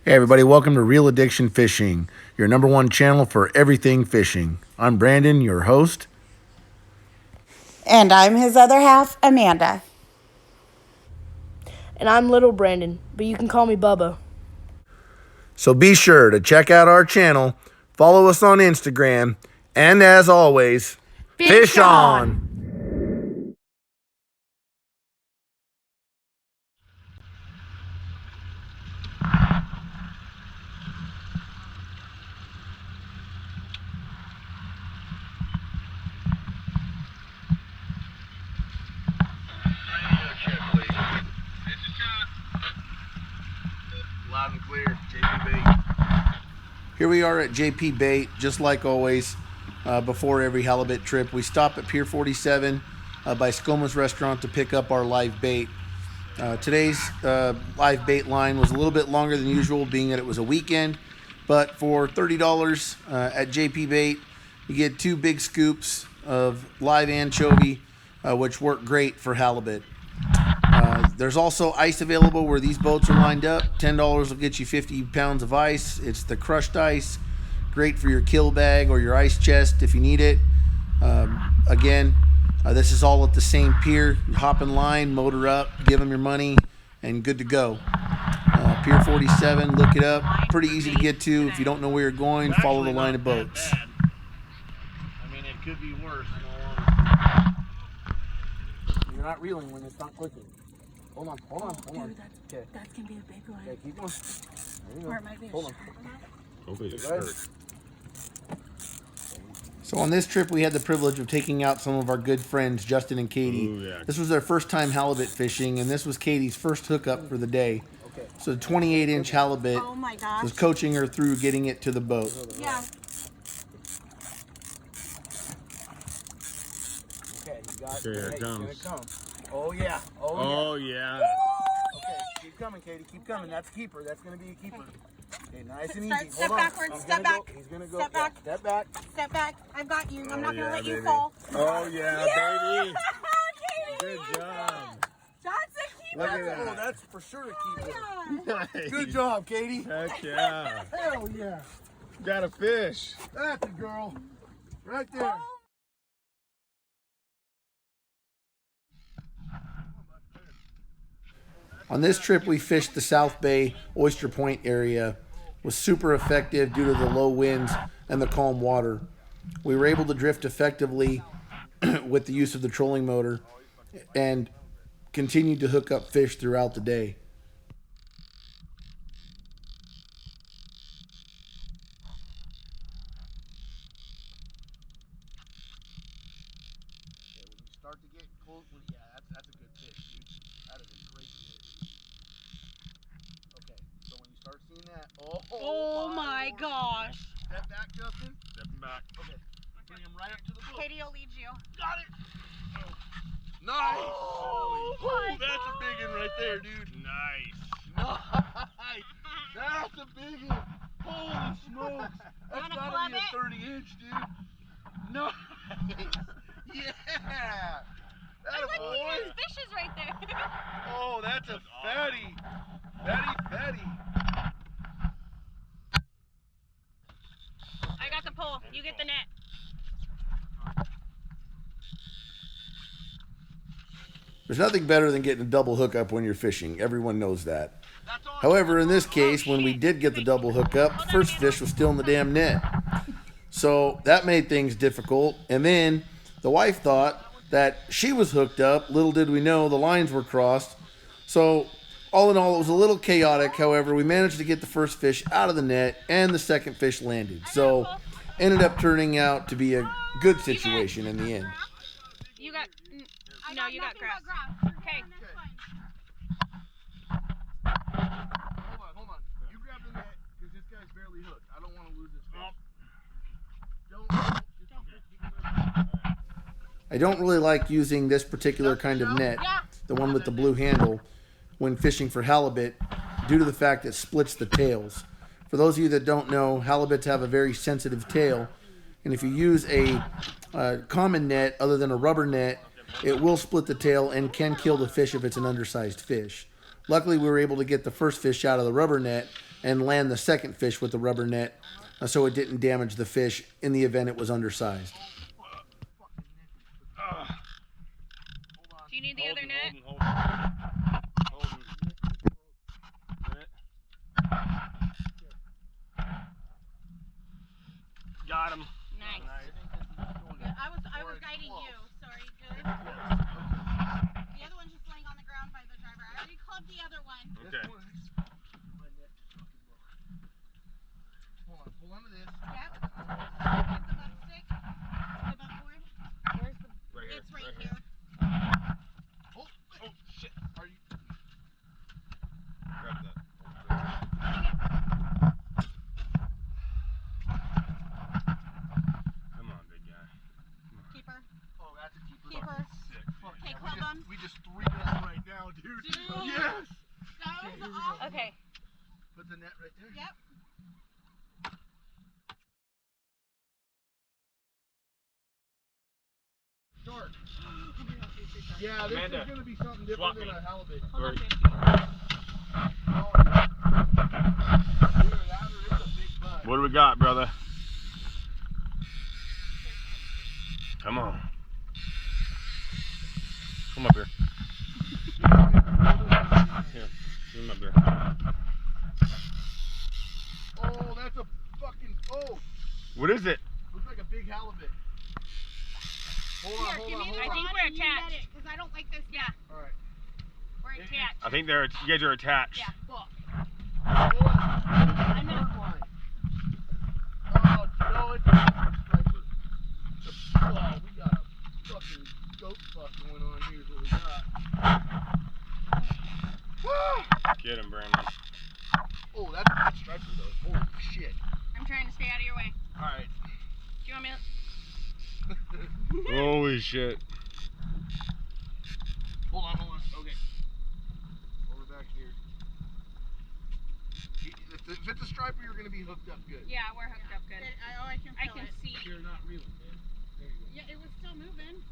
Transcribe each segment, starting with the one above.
Hey everybody, welcome to Real Addiction Fishing, your number one channel for everything fishing. I'm Brandon, your host. And I'm his other half, Amanda. And I'm Little Brandon, but you can call me Bubba. So be sure to check out our channel, follow us on Instagram, and as always, fish on! Loud and clear, JP Bait. Here we are at JP Bait, just like always, before every halibut trip. We stop at Pier 47 by Skoma's Restaurant to pick up our live bait. Today's live bait line was a little bit longer than usual, being that it was a weekend. But for $30 at JP Bait, you get 2 big scoops of live anchovy, which work great for halibut. There's also ice available where these boats are lined up. $10 will get you 50 pounds of ice. It's the crushed ice, great for your kill bag or your ice chest if you need it. Again, this is all at the same pier. You hop in line, motor up, give them your money, and good to go. Pier 47, look it up. Pretty easy to get to. If you don't know where you're going, follow the line of boats. I mean, it could be worse, in all honesty. You're not reeling when it's not clicking. Hold on. Dude, that's gonna be a big one. Okay, keep going. There you go. Where my fish? Hold on. Hopefully it's Go ahead. hurt. So on this trip, we had the privilege of taking out some of our good friends, Justin and Katie. Ooh, yeah. This was their first time halibut fishing, and this was Katie's first hookup for the day. Okay. So the 28-inch halibut Oh my gosh. was coaching her through getting it to the boat. Yeah. Okay, you got it. Okay, here it Hey, comes. It's gonna come. Oh, yeah. Oh, yeah. Okay, keep coming, Katie. Keep coming. That's a keeper. That's going to be a keeper. Okay, nice and Start- easy. step Hold on. backwards, He's step gonna back. Go. He's going to go. Step back. Step back. Step back. I've got you. I'm not gonna yeah, let you baby. fall. Oh, yeah, baby. Katie, Good job. That's a keeper. Look at that. Oh, that's for sure a keeper. Yeah. Nice. Good job, Katie. Heck yeah. Hell yeah. Got a fish. That's a girl. Right there. On this trip, we fished the South Bay Oyster Point area. Was super effective due to the low winds and the calm water. We were able to drift effectively with the use of the trolling motor and continued to hook up fish throughout the day. When you start to get close, yeah, that's a good fish, dude. That is a great fish. Okay, so when you start seeing that, Oh my Lord. gosh. Step back, Justin. Stepping back. Okay, bring him right up to the boat. Katie will lead you. Got it. Nice. Oh, Oh, my that's a big one right there, dude. Nice. Nice. That's a big one. Holy smokes. That's Wanna gotta club be a it? 30-inch, dude. Nice. Yeah. That a boy. There's fishes right there. Oh, that's a fatty. Fatty. I got the pole. You get the net. There's nothing better than getting a double hookup when you're fishing. Everyone knows that. That's on. However, in this case, when we did get the double hookup, the first fish was still in the damn net. So that made things difficult. And then the wife thought that she was hooked up. Little did we know the lines were crossed. So all in all, it was a little chaotic. However, we managed to get the first fish out of the net and the second fish landed. So ended up turning out to be a good situation in the end. You got no, you got grass. Okay. Hold on. You grab the net, because this guy's barely hooked. I don't want to lose this fish. I don't really like using this particular kind of net, the one with the blue handle, when fishing for halibut due to the fact it splits the tails. For those of you that don't know, halibuts have a very sensitive tail, and if you use a common net other than a rubber net, it will split the tail and can kill the fish if it's an undersized fish. Luckily, we were able to get the first fish out of the rubber net and land the second fish with the rubber net so it didn't damage the fish in the event it was undersized. Do you need the other net? Got him. Nice. I was guiding you. Sorry, good. The other one's just laying on the ground by the driver. I already clubbed the other one. Okay. Hold on, pull onto this. Yep. Give the bump stick. The bump board. Where's the? Right here. It's right here. Oh shit. Are you? Grab that. Come on, big guy. Keeper. Oh, that's a keeper. Keeper. Sick. Fuck, Okay, yeah, club 'em. we just three us right now, dude. Dude. Yes. That was here we go. awesome. Okay. Put the net right there. Yep. Shark. Yeah, this Amanda, is gonna be something swap different than me. a halibut. Hold on, Or- babe. Oh, yeah. Either that or it's a big bug. What do we got, brother? Come on. Come up here. Here. Come up here. Oh, that's a fucking. Oh, What is it? looks like a big halibut. Hold on, Here, hold give on, me the hold I think on. we're attached. because I don't like this. Yeah, All right. we're attached. I think you guys are attached. Yeah. Fuck. Hold on. I'm in. Third line. Oh, no, it's a striper. Oh, we got a fucking goat fuck going on here is what we got. Woo! Get him, Brandon. Oh, that's a good striper though. Holy shit. I'm trying to stay out of your way. Alright. Do you want me to? Holy shit. Hold on. Okay. Over back here. If it's a striper, you're going to be hooked up good. Yeah, we're hooked up good. I can I feel can it. see. You're not reeling, man. There you go. Yeah, it was still moving.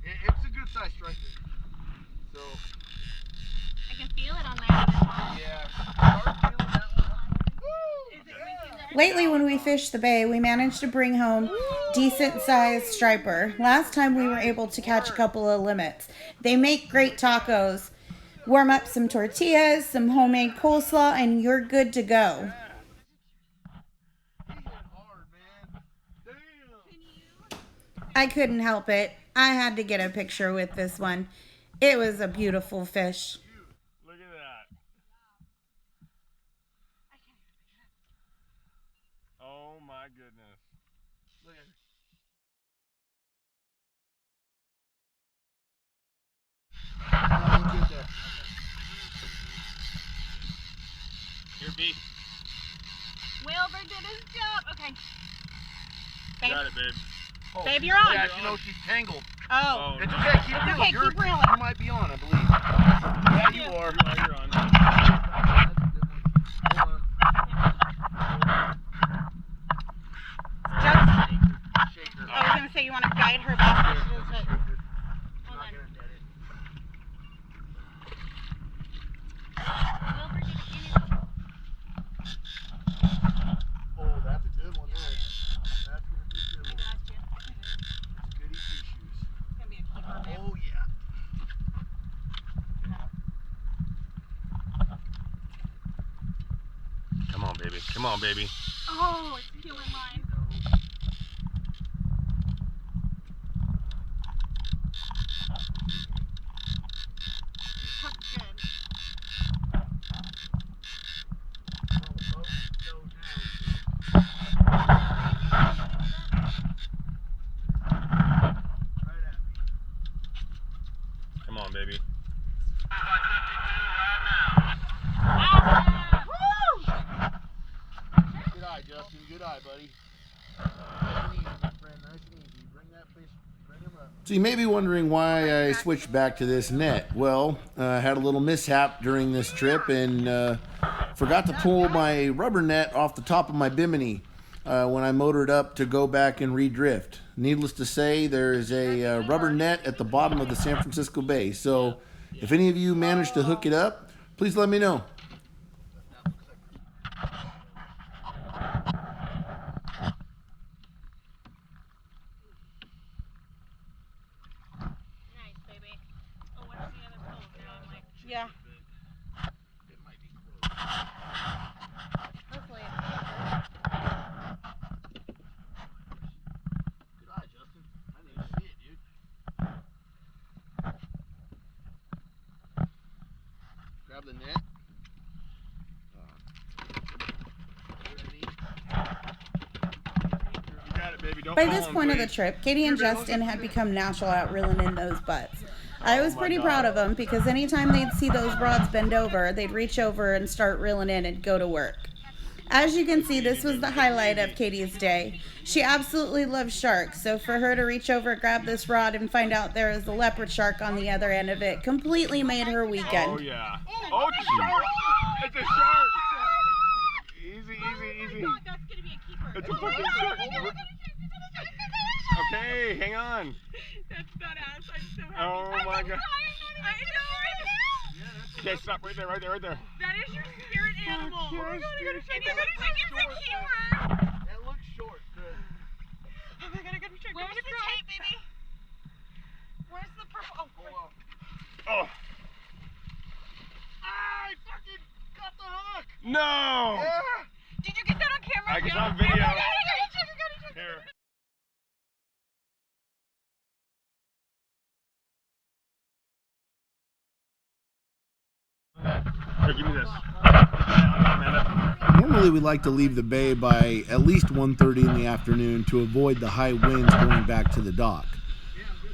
It's a good size striper. So, I can feel it on that other one. yeah. Start feeling that one. Woo! Is it winking there? Lately, when we fish the bay, we managed to bring home decent sized striper. Last time we were able to catch a couple of limits. They make great tacos. Warm up some tortillas, some homemade coleslaw, and you're good to go. He hit hard, man. Damn. I couldn't help it. I had to get a picture with this one. It was a beautiful fish. Look at that. Oh my goodness. Look at it. Look at that. Here, B. Wilbur did his job. Okay. Got it, babe. Oh, Babe, you're on. Yeah, you know she's tangled. Oh. It's okay. Keep reeling. okay, You're- keep reeling. You might be on, I believe. Yeah, you are. You're on. That's a good one. Hold on. Just, Shake her. I was going to say, you want to guide her back? Shake her. Hold Not on. gonna net it. Wilbur did it in his... Oh, that's a good one there. That's gonna be a good I one. got you. Goody two shoes. It's going to be a keeper, babe. Oh yeah. Come on, baby. Come on, baby. Oh, it's killing mine. Hooked good. Come on, baby. Good eye, Justin. Good eye, buddy. Nice and easy, my friend. Nice and easy. Bring that fish. Bring him up. So you may be wondering why I switched back to this net. Well, I had a little mishap during this trip and forgot to pull my rubber net off the top of my bimini when I motored up to go back and redrift. Needless to say, there is a rubber net at the bottom of the San Francisco Bay. So if any of you manage to hook it up, please let me know. Yeah. It might be close. Hopefully Good eye, Justin. I didn't even see it, dude. Grab the net. You got it, baby. Don't By fall this in, point of the please. trip, Katie and Justin had become natural at reeling in those butts. I was my pretty God. proud of them because anytime they'd see those rods bend over, they'd reach over and start reeling in and go to work. As you can see, this was the highlight of Katie's day. She absolutely loves sharks, so for her to reach over, grab this rod, and find out there is a leopard shark on the other end of it completely made her Oh, weekend. yeah. Oh, it's a shark. It's a shark. Easy, easy, easy. that's gonna be a keeper. It's a fucking shark. Okay, hang on. That's badass. I'm so happy. Oh, my God. I know. Okay, stop right there, right there, right there. That is your spirit animal. Oh my God, I gotta check it. It's a keeper. That looks short. Good. Oh my God, I gotta check. Where's the tape, baby? Where's the purple? Oh, Oh, I fucking got the hook. no. Yeah. did you get that on camera? I got on video. I gotta check. Here. Here, give me this. Amanda. Normally we like to leave the bay by at least 1:30 in the afternoon to avoid the high winds going back to the dock.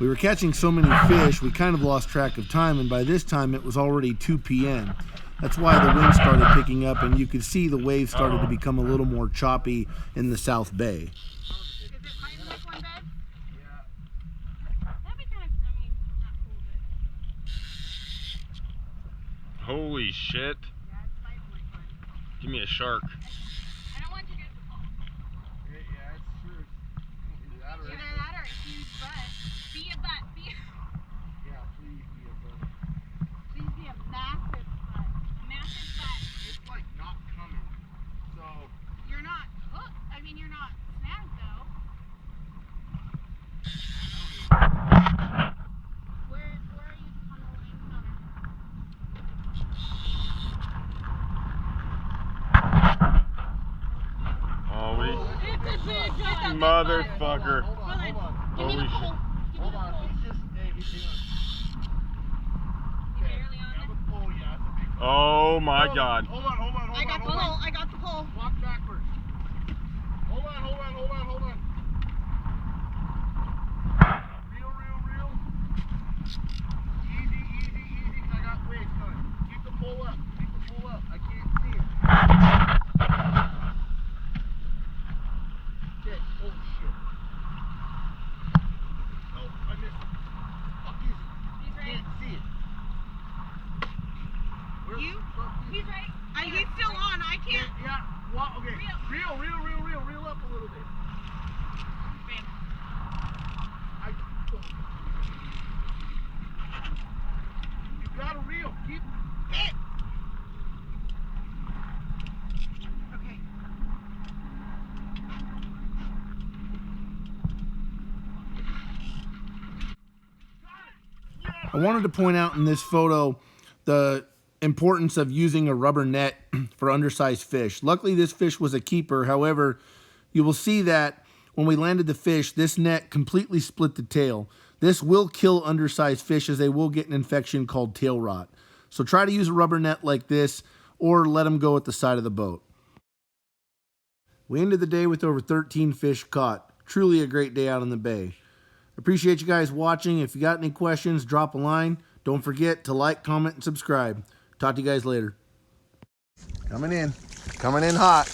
We were catching so many fish we kind of lost track of time, and by this time it was already 2 p.m. That's why the wind started picking up and you could see the waves started to become a little more choppy in the South Bay. Is it fine in this one bed? Yeah. That'd be kind of, not cool, but. Holy shit. Yeah, it's fine like one. Give me a shark. I don't want you guys to fall. Yeah, it's true. Either that or Either that or a huge butt. Be a butt. yeah, please be a butt. Please be a massive butt. Massive butt. It's like not coming. So You're not hooked. You're not snagged though. Where are you on the line counter? Holy It's a big butt. motherfucker. hold on. Give me Holy the shit. pole. Hold on. He's just he's Barely on grab it. a pole, yeah, it's a big pole. Oh my God. Hold on. I got the pole. I got the pole. Walk backwards. Hold on. Reel. Easy, 'cause I got waves coming. Keep the pole up. I can't see it. Okay, holy shit. No, I missed it. Fuck, easy. He's right. Can't see it. Where's You? the fuck is He's it? right. He's still on. I can't. Yeah. Well, okay. Reel up a little bit. Bam. You gotta reel. Keep It. Okay. I wanted to point out in this photo the importance of using a rubber net for undersized fish. Luckily, this fish was a keeper. However, you will see that when we landed the fish, this net completely split the tail. This will kill undersized fish as they will get an infection called tail rot. So try to use a rubber net like this or let them go at the side of the boat. We ended the day with over 13 fish caught. Truly a great day out on the bay. Appreciate you guys watching. If you got any questions, drop a line. Don't forget to like, comment, and subscribe. Talk to you guys later. Coming in hot.